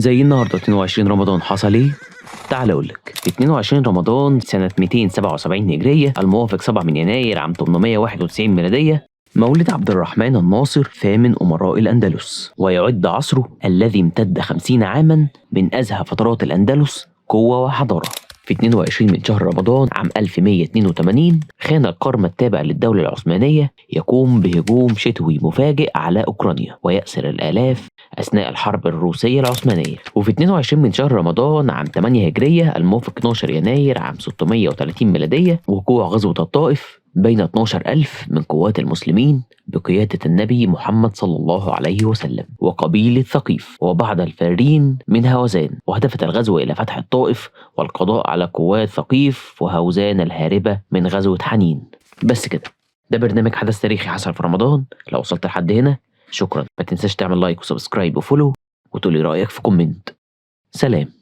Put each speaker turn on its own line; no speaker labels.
زي النهارده 22 رمضان حصل ايه؟ تعال اقولك. في 22 رمضان سنة 277 هجرية الموافق 7 من يناير عام 891 ميلادية، مولد عبد الرحمن الناصر ثامن أمراء الأندلس، ويعد عصره الذي امتد 50 عاما من أزهى فترات الأندلس قوة وحضارة. في 22 من شهر رمضان عام 1182 خان القرم التابع للدولة العثمانية يقوم بهجوم شتوي مفاجئ على أوكرانيا ويأسر الآلاف أثناء الحرب الروسية العثمانية. وفي 22 من شهر رمضان عام 8 هجرية الموافق 12 يناير عام 630 ميلادية وقوع غزوة الطائف بين 12,000 من قوات المسلمين بقيادة النبي محمد صلى الله عليه وسلم وقبيلة ثقيف وبعض الفارين من هوزان، وهدفت الغزوة إلى فتح الطائف والقضاء على قوات ثقيف وهوزان الهاربة من غزوة حنين. بس كده، ده برنامج حدث تاريخي حصل في رمضان. لو وصلت لحد هنا شكرا، ما تنساش تعمل لايك وسبسكرايب وفولو وتقولي رأيك في كومنت. سلام.